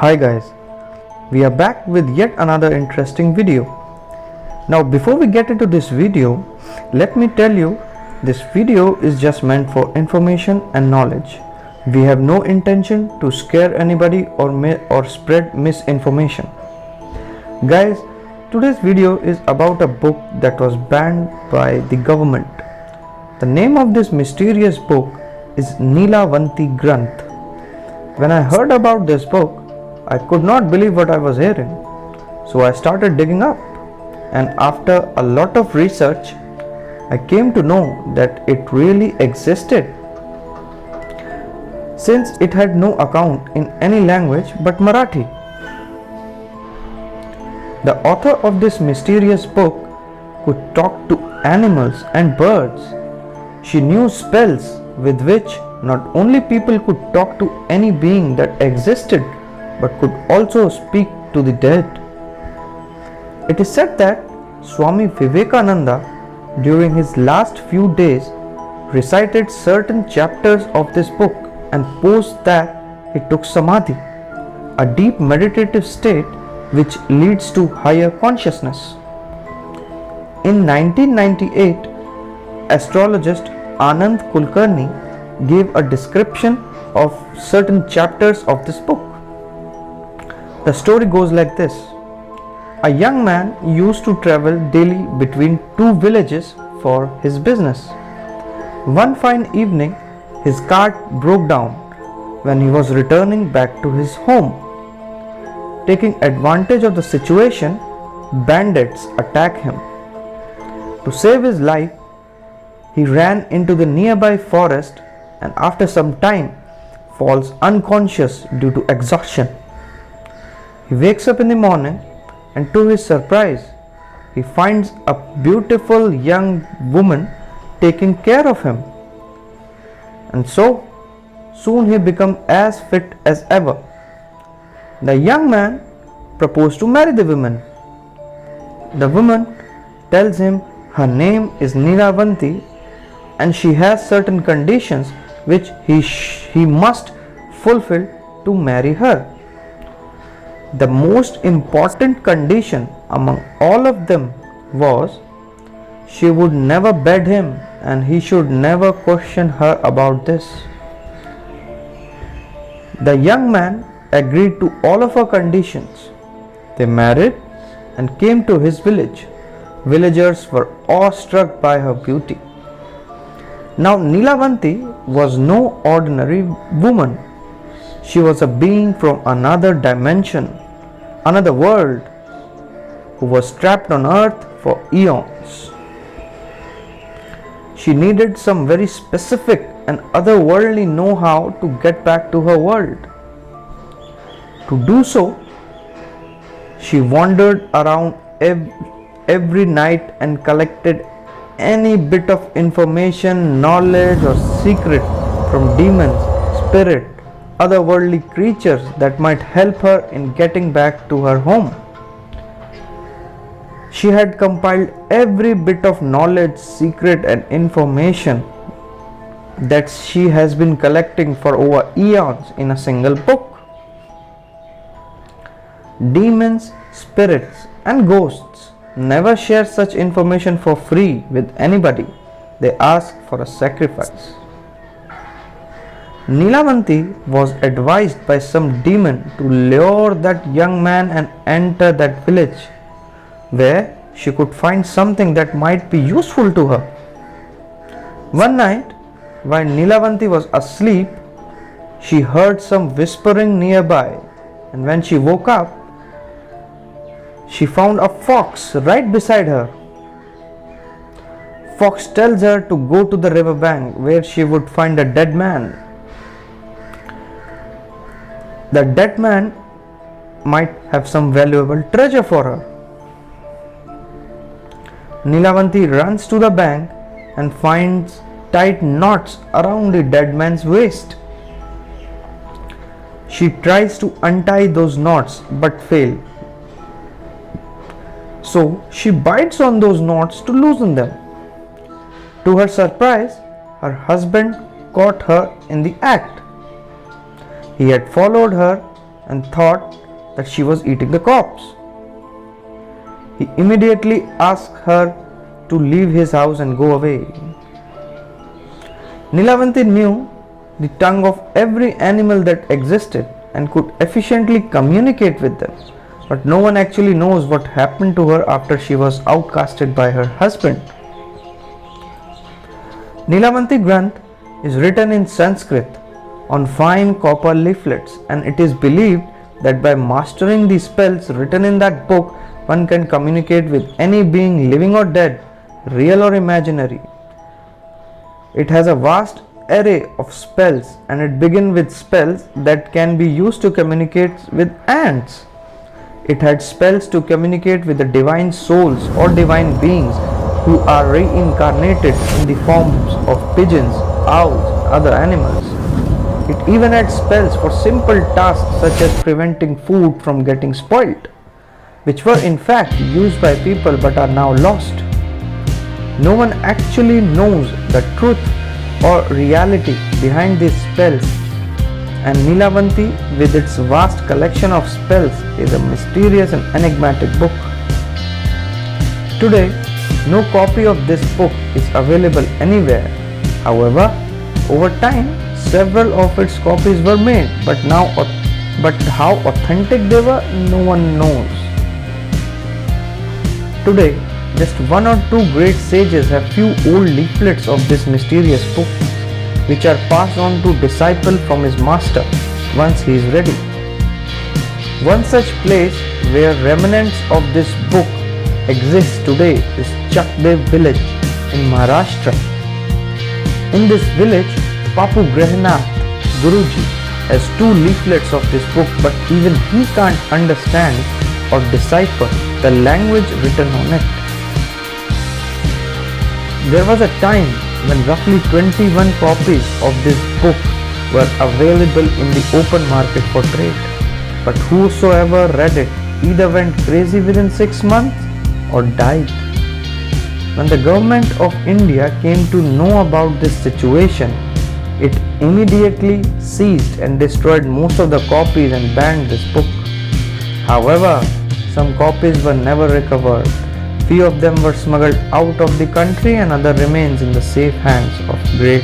Hi guys, we are back with yet another interesting video. Now before we get into this video, let me tell you this video is just meant for information and knowledge. We have no intention to scare anybody or spread misinformation. Guys, today's video is about a book that was banned by the government. The name of this mysterious book is Neelavanti Granth. When I heard about this book, I could not believe what I was hearing. So I started digging up, and after a lot of research, I came to know that it really existed. Since it had no account in any language but Marathi. The author of this mysterious book could talk to animals and birds. She knew spells with which not only people could talk to any being that existed, but could also speak to the dead. It is said that Swami Vivekananda, during his last few days, recited certain chapters of this book, and post that he took samadhi, a deep meditative state which leads to higher consciousness. In 1998, astrologist Anand Kulkarni gave a description of certain chapters of this book. The story goes like this. A young man used to travel daily between two villages for his business. One fine evening, his cart broke down when he was returning back to his home. Taking advantage of the situation, bandits attacked him. To save his life, he ran into the nearby forest and after some time falls unconscious due to exhaustion. He wakes up in the morning and to his surprise, he finds a beautiful young woman taking care of him. And so, soon he becomes as fit as ever. The young man proposed to marry the woman. The woman tells him her name is Neelavanti and she has certain conditions which he must fulfill to marry her. The most important condition among all of them was she would never bed him and he should never question her about this. The young man agreed to all of her conditions. They married and came to his village. Villagers were awestruck by her beauty. Now Neelavanti was no ordinary woman. She was a being from another dimension, another world, who was trapped on earth for eons. She needed some very specific and otherworldly know-how to get back to her world. To do so, she wandered around every night and collected any bit of information, knowledge or secret from demons, spirit, otherworldly creatures that might help her in getting back to her home. She had compiled every bit of knowledge, secret and information that she has been collecting for over eons in a single book. Demons, spirits and ghosts never share such information for free with anybody. They ask for a sacrifice. Neelavanti was advised by some demon to lure that young man and enter that village where she could find something that might be useful to her. One night, while Neelavanti was asleep, she heard some whispering nearby, and when she woke up, she found a fox right beside her. Fox tells her to go to the river bank where she would find a dead man. The dead man might have some valuable treasure for her. Neelavanti runs to the bank and finds tight knots around the dead man's waist. She tries to untie those knots but fails. So she bites on those knots to loosen them. To her surprise, her husband caught her in the act. He had followed her and thought that she was eating the corpse. He immediately asked her to leave his house and go away. Nilavanti knew the tongue of every animal that existed and could efficiently communicate with them, but no one actually knows what happened to her after she was outcasted by her husband. Nilavanti Granth is written in Sanskrit on fine copper leaflets, and it is believed that by mastering the spells written in that book, one can communicate with any being living or dead, real or imaginary. It has a vast array of spells, and it begins with spells that can be used to communicate with ants. It had spells to communicate with the divine souls or divine beings who are reincarnated in the forms of pigeons, owls, and other animals. It even had spells for simple tasks such as preventing food from getting spoiled, which were in fact used by people but are now lost. No one actually knows the truth or reality behind these spells, and Nilavanti, with its vast collection of spells, is a mysterious and enigmatic book. Today, no copy of this book is available anywhere. However, over time, several of its copies were made, but how authentic they were, no one knows. Today, just one or two great sages have few old leaflets of this mysterious book, which are passed on to disciple from his master once he is ready. One such place where remnants of this book exist today is Chakdev village in Maharashtra. In this village, Papu Grahinath Guruji has two leaflets of this book, but even he can't understand or decipher the language written on it. There was a time when roughly 21 copies of this book were available in the open market for trade, but whosoever read it either went crazy within 6 months or died. When the government of India came to know about this situation, it immediately seized and destroyed most of the copies and banned this book. However, some copies were never recovered. Few of them were smuggled out of the country, and other remains in the safe hands of great